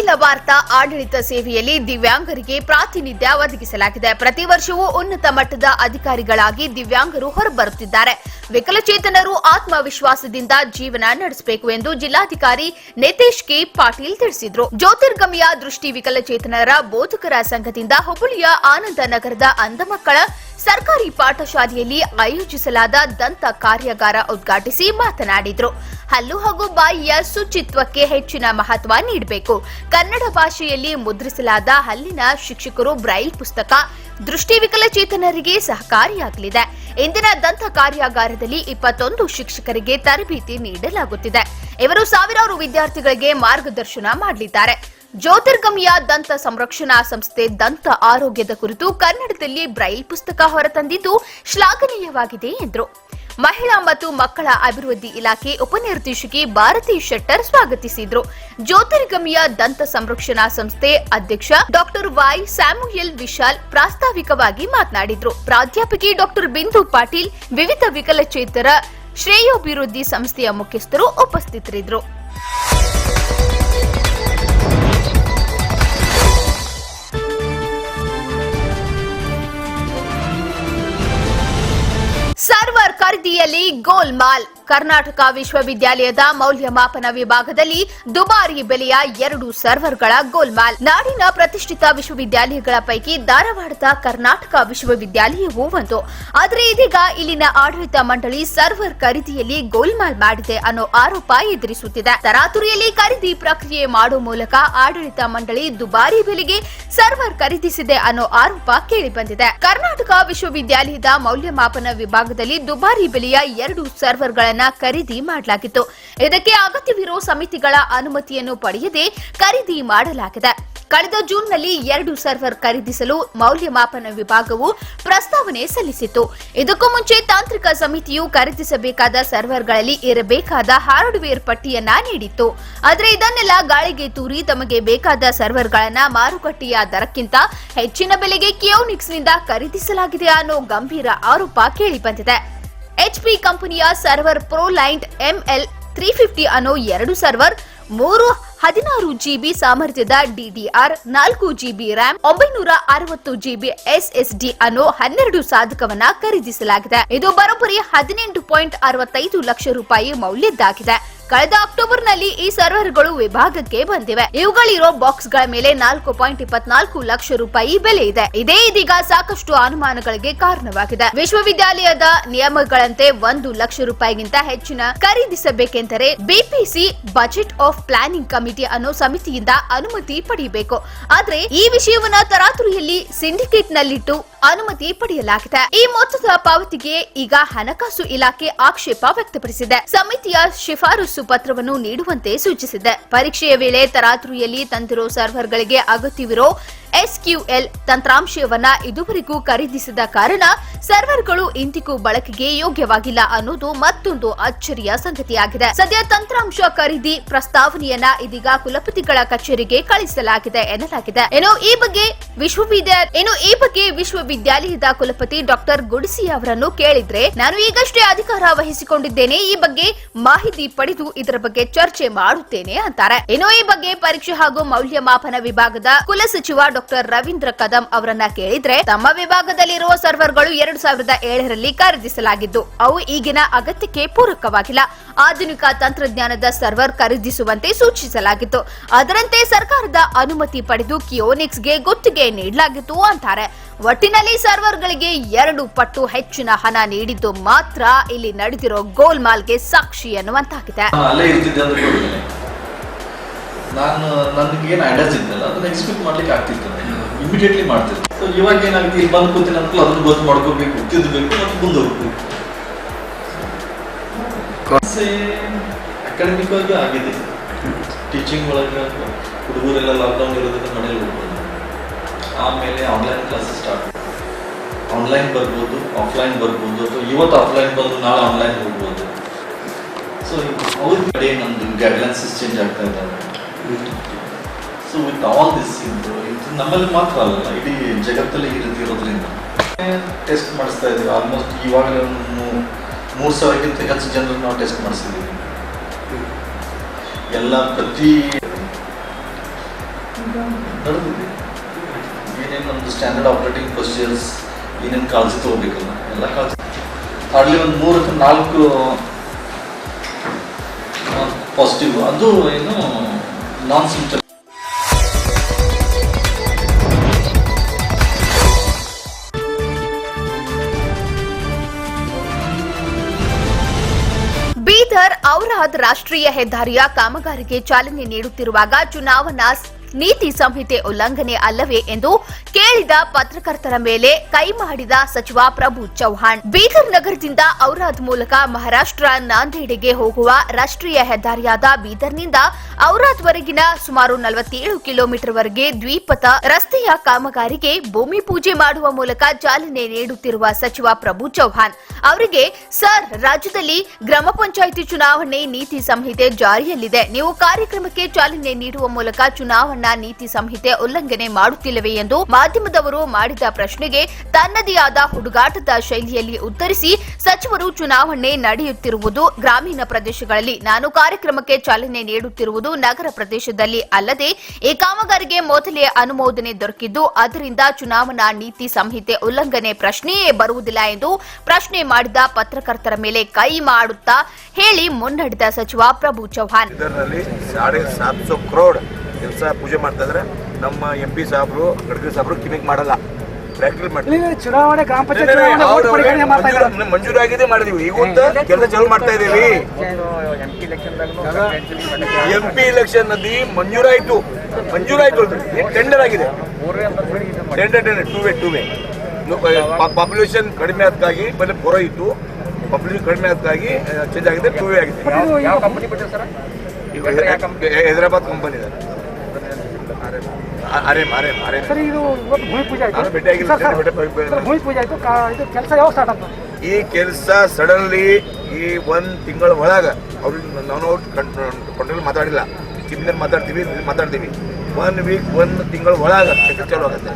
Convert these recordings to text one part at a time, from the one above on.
ಅಖಿಲ ಭಾರತ ಆಡಳಿತ ಸೇವೆಯಲ್ಲಿ ದಿವ್ಯಾಂಗರಿಗೆ ಪ್ರಾತಿನಿಧ್ಯ ಒದಗಿಸಲಾಗಿದೆ. ಪ್ರತಿ ವರ್ಷವೂ ಉನ್ನತ ಮಟ್ಟದ ಅಧಿಕಾರಿಗಳಾಗಿ ದಿವ್ಯಾಂಗರು ಹೊರಬರುತ್ತಿದ್ದಾರೆ. ವಿಕಲಚೇತನರು ಆತ್ಮವಿಶ್ವಾಸದಿಂದ ಜೀವನ ನಡೆಸಬೇಕು ಎಂದು ಜಿಲ್ಲಾಧಿಕಾರಿ ನಿತೇಶ್ ಕೆ ಪಾಟೀಲ್ ತಿಳಿಸಿದರು. ಜ್ಯೋತಿರ್ಗಮಯ ದೃಷ್ಟಿ ವಿಕಲಚೇತನರ ಬೋಧಕರ ಸಂಘದಿಂದ ಹುಬ್ಬಳ್ಳಿಯ ಆನಂದ ನಗರದ ಅಂಧ ಮಕ್ಕಳ ಸರ್ಕಾರಿ ಪಾಠಶಾಲೆಯಲ್ಲಿ ಆಯೋಜಿಸಲಾದ ದಂತ ಕಾರ್ಯಾಗಾರ ಉದ್ಘಾಟಿಸಿ ಮಾತನಾಡಿದರು. ಹಲ್ಲು ಹಾಗೂ ಬಾಯಿಯ ಶುಚಿತ್ವಕ್ಕೆ ಹೆಚ್ಚಿನ ಮಹತ್ವ ನೀಡಬೇಕು. ಕನ್ನಡ ಭಾಷೆಯಲ್ಲಿ ಮುದ್ರಿಸಲಾದ ಹಲ್ಲಿನ ಶಿಕ್ಷಕರು ಬ್ರೈಲ್ ಪುಸ್ತಕ ದೃಷ್ಟಿ ವಿಕಲಚೇತನರಿಗೆ ಸಹಕಾರಿಯಾಗಲಿದೆ. ಇಂದಿನ ದಂತ ಕಾರ್ಯಾಗಾರದಲ್ಲಿ 21 ಶಿಕ್ಷಕರಿಗೆ ತರಬೇತಿ ನೀಡಲಾಗುತ್ತಿದೆ. ಇವರು ಸಾವಿರಾರು ವಿದ್ಯಾರ್ಥಿಗಳಿಗೆ ಮಾರ್ಗದರ್ಶನ ಮಾಡಲಿದ್ದಾರೆ. ಜ್ಯೋತಿರ್ಗಮಯ ದಂತ ಸಂರಕ್ಷಣಾ ಸಂಸ್ಥೆ ದಂತ ಆರೋಗ್ಯದ ಕುರಿತು ಕನ್ನಡದಲ್ಲಿ ಬ್ರೈಲ್ ಪುಸ್ತಕ ಹೊರತಂದಿದ್ದು ಶ್ಲಾಘನೀಯವಾಗಿದೆ ಎಂದರು. ಮಹಿಳಾ ಮತ್ತು ಮಕ್ಕಳ ಅಭಿವೃದ್ಧಿ ಇಲಾಖೆ ಉಪನಿರ್ದೇಶಕಿ ಭಾರತಿ ಶೆಟ್ಟರ್ ಸ್ವಾಗತಿಸಿದರು. ಜ್ಯೋತಿರ್ಗಮಯ ದಂತ ಸಂರಕ್ಷಣಾ ಸಂಸ್ಥೆ ಅಧ್ಯಕ್ಷ ಡಾಕ್ಟರ್ ವೈ ಸ್ಯಾಮುಯಲ್ ವಿಶಾಲ್ ಪ್ರಾಸ್ತಾವಿಕವಾಗಿ ಮಾತನಾಡಿದರು. ಪ್ರಾಧ್ಯಾಪಕಿ ಡಾಕ್ಟರ್ ಬಿಂದು ಪಾಟೀಲ್, ವಿವಿಧ ವಿಕಲಚೇತರ ಶ್ರೇಯೋಭಿವೃದ್ಧಿ ಸಂಸ್ಥೆಯ ಮುಖ್ಯಸ್ಥರು ಉಪಸ್ಥಿತರಿದ್ದರು. ಸರ್ವರ್ ಖರೀದಿಯಲ್ಲಿ ಗೋಲ್ಮಾಲ್. ಕರ್ನಾಟಕ ವಿಶ್ವವಿದ್ಯಾಲಯದ ಮೌಲ್ಯಮಾಪನ ವಿಭಾಗದಲ್ಲಿ ದುಬಾರಿ ಬೆಲೆಯ 2 ಸರ್ವರ್ಗಳ ಗೋಲ್ಮಾಲ್. ನಾಡಿನ ಪ್ರತಿಷ್ಠಿತ ವಿಶ್ವವಿದ್ಯಾಲಯಗಳ ಪೈಕಿ ಧಾರವಾಡದ ಕರ್ನಾಟಕ ವಿಶ್ವವಿದ್ಯಾಲಯವೂ ಒಂದು. ಆದರೆ ಇದೀಗ ಇಲ್ಲಿನ ಆಡಳಿತ ಮಂಡಳಿ ಸರ್ವರ್ ಖರೀದಿಯಲ್ಲಿ ಗೋಲ್ಮಾಲ್ ಮಾಡಿದೆ ಅನ್ನೋ ಆರೋಪ ಎದುರಿಸುತ್ತಿದೆ. ತರಾತುರಿಯಲ್ಲಿ ಖರೀದಿ ಪ್ರಕ್ರಿಯೆ ಮಾಡುವ ಮೂಲಕ ಆಡಳಿತ ಮಂಡಳಿ ದುಬಾರಿ ಬೆಲೆಗೆ ಸರ್ವರ್ ಖರೀದಿಸಿದೆ ಅನ್ನೋ ಆರೋಪ ಕೇಳಿಬಂದಿದೆ. ಕರ್ನಾಟಕ ವಿಶ್ವವಿದ್ಯಾಲಯದ ಮೌಲ್ಯಮಾಪನ ವಿಭಾಗದಲ್ಲಿ ದುಬಾರಿ ಬೆಲೆಯ 2 ಸರ್ವರ್ಗಳ ಖರೀದಿ ಮಾಡಲಾಗಿತ್ತು. ಇದಕ್ಕೆ ಅಗತ್ಯವಿರುವ ಸಮಿತಿಗಳ ಅನುಮತಿಯನ್ನು ಪಡೆಯದೆ ಖರೀದಿ ಮಾಡಲಾಗಿದೆ. ಕಳೆದ ಜೂನ್ನಲ್ಲಿ 2 ಸರ್ವರ್ ಖರೀದಿಸಲು ಮೌಲ್ಯಮಾಪನ ವಿಭಾಗವು ಪ್ರಸ್ತಾವನೆ ಸಲ್ಲಿಸಿತ್ತು. ಇದಕ್ಕೂ ಮುಂಚೆ ತಾಂತ್ರಿಕ ಸಮಿತಿಯು ಖರೀದಿಸಬೇಕಾದ ಸರ್ವರ್ಗಳಲ್ಲಿ ಇರಬೇಕಾದ ಹಾರ್ಡ್ವೇರ್ ಪಟ್ಟಿಯನ್ನ ನೀಡಿತ್ತು. ಆದರೆ ಇದನ್ನೆಲ್ಲ ಗಾಳಿಗೆ ತೂರಿ ತಮಗೆ ಬೇಕಾದ ಸರ್ವರ್ಗಳನ್ನ ಮಾರುಕಟ್ಟೆಯ ದರಕ್ಕಿಂತ ಹೆಚ್ಚಿನ ಬೆಲೆಗೆ ಕಿಯೋನಿಕ್ಸ್ನಿಂದ ಖರೀದಿಸಲಾಗಿದೆ ಅನ್ನೋ ಗಂಭೀರ ಆರೋಪ ಕೇಳಿಬಂದಿದೆ. HP ಕಂಪನಿಯ ಸರ್ವರ್ ಪ್ರೊಲೈಂಟ್ ML350 ಅನ್ನೋ 2 ಸರ್ವರ್ 16 GB ಸಾಮರ್ಥ್ಯದ DDR, 4 GB RAM, 960 GB SSD ಅನ್ನೋ 12 ಸಾಧಕವನ್ನ ಖರೀದಿಸಲಾಗಿದೆ. ಇದು ಬರೋಬ್ಬರಿ 18.65 ಲಕ್ಷ ರೂಪಾಯಿ ಮೌಲ್ಯದ್ದಾಗಿದೆ. ಕಳೆದ ಅಕ್ಟೋಬರ್ನಲ್ಲಿ ಈ ಸರ್ವರ್ಗಳು ವಿಭಾಗಕ್ಕೆ ಬಂದಿವೆ. ಇವುಗಳಿರೋ ಬಾಕ್ಸ್ಗಳ ಮೇಲೆ 4.24 ಲಕ್ಷ ರೂಪಾಯಿ ಬೆಲೆ ಇದೆ. ಇದೇ ಇದೀಗ ಸಾಕಷ್ಟು ಅನುಮಾನಗಳಿಗೆ ಕಾರಣವಾಗಿದೆ. ವಿಶ್ವವಿದ್ಯಾಲಯದ ನಿಯಮಗಳಂತೆ 1 ಲಕ್ಷ ರೂಪಾಯಿಗಿಂತ ಹೆಚ್ಚಿನ ಖರೀದಿಸಬೇಕೆಂದರೆ BPC budget of planning committee ಅನ್ನೋ ಸಮಿತಿಯಿಂದ ಅನುಮತಿ ಪಡೆಯಬೇಕು. ಆದ್ರೆ ಈ ವಿಷಯವನ್ನ ತರಾತುರಿಯಲ್ಲಿ ಸಿಂಡಿಕೇಟ್ ನಲ್ಲಿಟ್ಟು ಅನುಮತಿ ಪಡೆಯಲಾಗಿದೆ. ಈ ಮೊತ್ತದ ಪಾವತಿಗೆ ಈಗ ಹಣಕಾಸು ಇಲಾಖೆ ಆಕ್ಷೇಪ ವ್ಯಕ್ತಪಡಿಸಿದೆ. ಸಮಿತಿಯ ಶಿಫಾರಸು ಪತ್ರವನ್ನು ನೀಡುವಂತೆ ಸೂಚಿಸಿದೆ. ಪರೀಕ್ಷೆಯ ವೇಳೆ ತರಾತುರಿಯಲ್ಲಿ ತಂದಿರೋ ಸರ್ವರ್ಗಳಿಗೆ ಅಗತ್ಯವಿರೋ SQL ತಂತ್ರಾಂಶವನ್ನ ಇದುವರೆಗೂ ಖರೀದಿಸಿದ ಕಾರಣ ಸರ್ವರ್ಗಳು ಇಂದಿಗೂ ಬಳಕೆಗೆ ಯೋಗ್ಯವಾಗಿಲ್ಲ ಅನ್ನೋದು ಮತ್ತೊಂದು ಅಚ್ಚರಿಯ ಸಂಗತಿಯಾಗಿದೆ. ಸದ್ಯ ತಂತ್ರಾಂಶ ಖರೀದಿ ಪ್ರಸ್ತಾವನೆಯನ್ನ ಇದೀಗ ಕುಲಪತಿಗಳ ಕಚೇರಿಗೆ ಕಳಿಸಲಾಗಿದೆ ಎನ್ನಲಾಗಿದೆ. ಈ ಬಗ್ಗೆ ವಿಶ್ವವಿದ್ಯಾಲಯದ ಕುಲಪತಿ ಡಾಕ್ಟರ್ ಗುಡಿಸಿ ಅವರನ್ನು ಕೇಳಿದ್ರೆ, ನಾನು ಈಗಷ್ಟೇ ಅಧಿಕಾರ ವಹಿಸಿಕೊಂಡಿದ್ದೇನೆ, ಈ ಬಗ್ಗೆ ಮಾಹಿತಿ ಪಡೆದು ಇದರ ಬಗ್ಗೆ ಚರ್ಚೆ ಮಾಡುತ್ತೇನೆ ಅಂತಾರೆ. ಈ ಬಗ್ಗೆ ಪರೀಕ್ಷೆ ಹಾಗೂ ಮೌಲ್ಯಮಾಪನ ವಿಭಾಗದ ಕುಲಸಚಿವ ಡಾಕ್ಟರ್ ರವೀಂದ್ರ ಕದಂ ಅವರನ್ನ ಕೇಳಿದ್ರೆ, ತಮ್ಮ ವಿಭಾಗದಲ್ಲಿರುವ ಸರ್ವರ್ಗಳು 2007ರಲ್ಲಿ ಖರೀದಿಸಲಾಗಿದ್ದು ಅವು ಈಗಿನ ಅಗತ್ಯಕ್ಕೆ ಪೂರಕವಾಗಿಲ್ಲ. ಆಧುನಿಕ ತಂತ್ರಜ್ಞಾನದ ಸರ್ವರ್ ಖರೀದಿಸುವಂತೆ ಸೂಚಿಸಲಾಗಿತ್ತು. ಅದರಂತೆ ಸರ್ಕಾರದ ಅನುಮತಿ ಪಡೆದು ಕಿಯೋನಿಕ್ಸ್ಗೆ ಗುತ್ತಿಗೆ ನೀಡಲಾಗಿತ್ತು ಅಂತಾರೆ. ಒಟ್ಟಿನಲ್ಲಿ ಸರ್ವರ್ಗಳಿಗೆ 2 ಪಟ್ಟು ಹೆಚ್ಚಿನ ಹಣ ನೀಡಿದ್ದು ಮಾತ್ರ ಇಲ್ಲಿ ನಡೆದಿರೋ ಗೋಲ್ಮಾಲ್ಗೆ ಸಾಕ್ಷಿ ಎನ್ನುವಂತಾಗಿದೆ. ನಾನು ನನಗೇನು ಐಡಿಯಾಸ್ ಇದ್ದಲ್ಲ ಅದನ್ನ ಎಕ್ಸಿಕ್ಯೂಟ್ ಮಾಡ್ಲಿಕ್ಕೆ ಆಗ್ತಿತ್ತು, ಇಮಿಡಿಯೇಟ್ಲಿ ಮಾಡ್ತಿದ್ದೆ. ಸೊ ಇವಾಗ ಏನಾಗುತ್ತೆ, ಇಲ್ಲಿ ಬಂದು ಕೂತಿನ ಅನ್ಕೂಲ ಅದನ್ನು ಗೊತ್ತು ಮಾಡ್ಕೋಬೇಕು, ತಿದ್ದಬೇಕು ಮತ್ತು ಮುಂದೆ ಹೋಗ್ಬೇಕು. ಅಕಾಡೆಮಿಕ್ ಆಗಿ ಆಗಿದೆ. ಟೀಚಿಂಗ್ ಒಳಗೆ ಹುಡುಗರೆಲ್ಲ ಲಾಕ್ಡೌನ್ ಇರೋದಕ್ಕೆ ಮನೇಲಿ ಹೋಗ್ಬೋದು. ಆಮೇಲೆ ಆನ್ಲೈನ್ ಕ್ಲಾಸಸ್ ಸ್ಟಾರ್ಟ್. ಆನ್ಲೈನ್ ಬರ್ಬೋದು, ಆಫ್ಲೈನ್ ಬರ್ಬೋದು, ಅಥವಾ ಇವತ್ತು ಆಫ್ಲೈನ್ ಬಂದು ನಾಳೆ ಆನ್ಲೈನ್ ಹೋಗ್ಬೋದು. ಸೊ ಅವ್ರ ಕಡೆ ನಮ್ಮದು ಗೈಡ್ಲೈನ್ಸಸ್ ಚೇಂಜ್ ಆಗ್ತಾ ಇದ್ದಾವೆ. ಸೊ ವಿತ್ ಆಲ್ ದಿಸ್ ಇದು ನಮ್ಮಲ್ಲಿ ಮಾತ್ರ ಅಲ್ಲ, ಇಡೀ ಜಗತ್ತಲ್ಲಿ ಈ ರೀತಿ ಇರೋದ್ರಿಂದ ಟೆಸ್ಟ್ ಮಾಡಿಸ್ತಾ ಇದ್ದೀವಿ. ಆಲ್ಮೋಸ್ಟ್ ಇವಾಗಲೇ 3,000ಕ್ಕಿಂತ ಹೆಚ್ಚು ಜನರನ್ನು ನಾವು ಟೆಸ್ಟ್ ಮಾಡಿಸಿದ್ದೀವಿ. ಎಲ್ಲ ಪ್ರತಿ ನಡೆದಿದೆ. ಏನೇನು ನಮ್ಮದು ಸ್ಟ್ಯಾಂಡರ್ಡ್ ಆಪರೇಟಿಂಗ್ ಪ್ರೊಸೀಜರ್ಸ್ ಏನೇನು ಕಾಳಜಿ ತೊಗೋಬೇಕಲ್ಲ ಎಲ್ಲ ಕಾಳಜಿ. ಹಾರ್ಡ್ಲಿ ಒಂದು 3-4 ಪಾಸಿಟಿವ್, ಅದು ಏನು ನಾನ್ ಸಿಂಪ್ಟಮ್. ಬೀದರ್ ಔರಾದ್ ರಾಷ್ಟ್ರೀಯ ಹೆದ್ದಾರಿಯ ಕಾಮಗಾರಿಗೆ ಚಾಲನೆ ನೀಡುತ್ತಿರುವಾಗ ಚುನಾವಣಾ ನೀತಿ ಸಂಹಿತೆ ಉಲ್ಲಂಘನೆ ಅಲ್ಲವೇ ಎಂದು ಕೇಳಿದ ಪತ್ರಕರ್ತರ ಮೇಲೆ ಕೈ ಮಾಡಿದ ಸಚಿವ ಪ್ರಭು ಚೌಹಾಣ್. ಬೀದರ್ ನಗರದಿಂದ ಔರಾದ್ ಮೂಲಕ ಮಹಾರಾಷ್ಟ್ರ ನಾಂದೇಡ್ಗೆ ಹೋಗುವ ರಾಷ್ಟ್ರೀಯ ಹೆದ್ದಾರಿಯಾದ ಬೀದರ್ನಿಂದ ಔರಾದ್ವರೆಗಿನ ಸುಮಾರು 47 ಕಿಲೋಮೀಟರ್ ವರೆಗೆ ದ್ವಿಪಥ ರಸ್ತೆಯ ಕಾಮಗಾರಿಗೆ ಭೂಮಿ ಪೂಜೆ ಮಾಡುವ ಮೂಲಕ ಚಾಲನೆ ನೀಡುತ್ತಿರುವ ಸಚಿವ ಪ್ರಭು ಚೌಹಾಣ್ ಅವರಿಗೆ, ಸರ್, ರಾಜ್ಯದಲ್ಲಿ ಗ್ರಾಮ ಪಂಚಾಯಿತಿ ಚುನಾವಣೆ ನೀತಿ ಸಂಹಿತೆ ಜಾರಿಯಲ್ಲಿದೆ. ನೀವು ಕಾರ್ಯಕ್ರಮಕ್ಕೆ ಚಾಲನೆ ನೀಡುವ ಮೂಲಕ ಚುನಾವಣಾ ನೀತಿ ಸಂಹಿತೆ ಉಲ್ಲಂಘನೆ ಮಾಡುತ್ತಿಲ್ಲವೇ ಎಂದು ಮಾಧ್ಯಮದವರು ಮಾಡಿದ ಪ್ರಶ್ನೆಗೆ ತನ್ನದೇ ಆದ ಹುಡುಗಾಟದ ಶೈಲಿಯಲ್ಲಿ ಉತ್ತರಿಸಿ, ಸಚಿವರು ಚುನಾವಣೆ ನಡೆಯುತ್ತಿರುವುದು ಗ್ರಾಮೀಣ ಪ್ರದೇಶಗಳಲ್ಲಿ, ನಾನು ಕಾರ್ಯಕ್ರಮಕ್ಕೆ ಚಾಲನೆ ನೀಡುತ್ತಿರುವುದು ನಗರ ಪ್ರದೇಶದಲ್ಲಿ ಅಲ್ಲದೆ ಈ ಕಾಮಗಾರಿಗೆ ಮೊದಲೇ ಅನುಮೋದನೆ ದೊರಕಿದ್ದು ಅದರಿಂದ ಚುನಾವಣಾ ನೀತಿ ಸಂಹಿತೆ ಉಲ್ಲಂಘನೆ ಪ್ರಶ್ನೆಯೇ ಬರುವುದಿಲ್ಲ ಎಂದು ಪ್ರಶ್ನೆ ಮಾಡಿದ ಪತ್ರಕರ್ತರ ಮೇಲೆ ಕೈ ಮಾಡುತ್ತಾ ಹೇಳಿ ಮುನ್ನಡೆದ ಸಚಿವ ಪ್ರಭು ಚೌಹಾಣ್. ಇದರಲ್ಲಿ 750 crore ಕೆಲಸ ಪೂಜೆ ಮಾಡ್ತಾ ಇದ್ರೆ ನಮ್ಮ MP ಸಾಹೇಬರು, ಗಡ್ಕರಿ ಸಾಹೇಬರು ಕಿಮಿಕ್ ಮಾಡಲ್ಲ, ಪ್ರಾಕ್ಟಿಕಲ್ ಮಾಡ್ತೀವಿ. ಚುನಾವಣೆ ಗ್ರಾಮ ಪಂಚಾಯತ್ ಮಂಜೂರಾಗಿದೆ ಮಾಡಿದೀವಿ. ಈಗ ಕೆಲಸ ಚಾಲು ಮಾಡ್ತಾ ಇದೀವಿ. MP ಎಲೆಕ್ಷನ್ ನಲ್ಲಿ ಮಂಜೂರಾಯ್ತು ಟೆಂಡರ್ ಆಗಿದೆ. ಟೆಂಡರ್ ಟೂ ವೇ ಪಾಪ್ಯುಲೇಷನ್ ಕಡಿಮೆ ಆದಾಗಿ ಬರೀ 4 ಇತ್ತು, ಪಾಪ್ಯುಲೇಷನ್ ಕಡಿಮೆ ಆದಾಗಿ ಚೇಂಜ್ ಆಗಿದೆ, 2 ವೇ ಆಗಿದೆ. ಹೈದರಾಬಾದ್ ಕಂಪನಿ ಇದೆ. ಭೂಮಿ ಪೂಜೆ ಆಯ್ತು, ಕೆಲಸ ಯಾವಾಗ ಸ್ಟಾರ್ಟ್ ಆಗ್ತದೆ? ಈ ಕೆಲಸ ಸಡನ್ಲಿ ಈ 1 ತಿಂಗಳ ಒಳಗ ಅವ್ರಿಗೆ ನಾನು ಕಂಟ್ರೋಲ್ ಮಾತಾಡಿಲ್ಲ, ಕಿಮ್ಮಿನಲ್ಲಿ ಮಾತಾಡ್ತೀವಿ 1 ವೀಕ್ 1 ತಿಂಗಳ ಒಳಗ ಕೆಲಸ ಚಾಲು ಆಗುತ್ತೆ.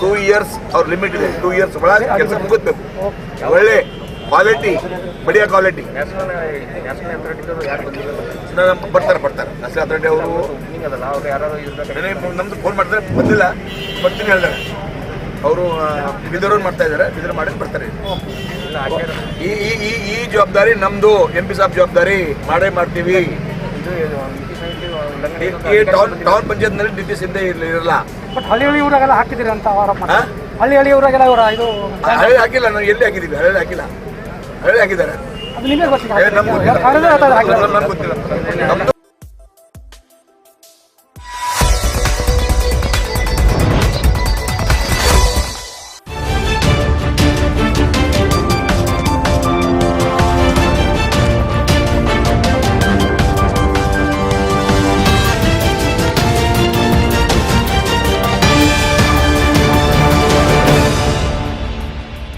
2 years ಅವ್ರ ಲಿಮಿಟ್ ಇದೆ. 2 years ಒಳಗೆ ಕೆಲಸ ಮುಗಿಸ್ಬೇಕು. ಒಳ್ಳೆ ಕ್ವಾಲಿಟಿ, ಬಡಿಯ ಕ್ವಾಲಿಟಿ ಬರ್ತಾರೆ. ನ್ಯಾಷನಲ್ ಅಥಾರಿಟಿ ಅವರು ನಮ್ದು ಫೋನ್ ಮಾಡ್ತಾರೆ, ಬಂದಿಲ್ಲ, ಬರ್ತೀನಿ ಹೇಳಿದಾರೆ. ಅವರು ಬೀದರ್ ಮಾಡ್ತಾ ಇದ್ದಾರೆ, ಬೀದರ್ ಮಾಡಿ ಬರ್ತಾರೆ. ಈ ಜವಾಬ್ದಾರಿ ನಮ್ದು, MP ಸಾಹೇಬ್ ಜವಾಬ್ದಾರಿ ಮಾಡೇ ಮಾಡ್ತೀವಿ. ಈ ಟೌನ್ ಪಂಚಾಯತ್ ನಲ್ಲಿ ನೀತಿ ಸಂಹಿತೆ ಇರಲ್ಲ. ಬಟ್ ಹಳ್ಳಿ ಊರಾಗೆಲ್ಲ ಹಾಕಿದಿರಿ ಅಂತ ಆರೋಪ. ಹಳ್ಳಿ ಊರಾಗೆಲ್ಲ ಇವರ ಇದು ಹಳ್ಳಿ ಹಾಕಿಲ್ಲ, ನಾವು ಎಲ್ಲಿ ಹಾಕಿದೀವಿ? ಹಳ್ಳಿ ಹಾಕಿಲ್ಲ, ಹಳ್ಳಿ ಹಾಕಿದ್ದಾರೆ. ಅದು ನಿಮಗೆ ಗೊತ್ತಿಲ್ಲ. ನಮ್ಗೆ ಗೊತ್ತಿಲ್ಲ.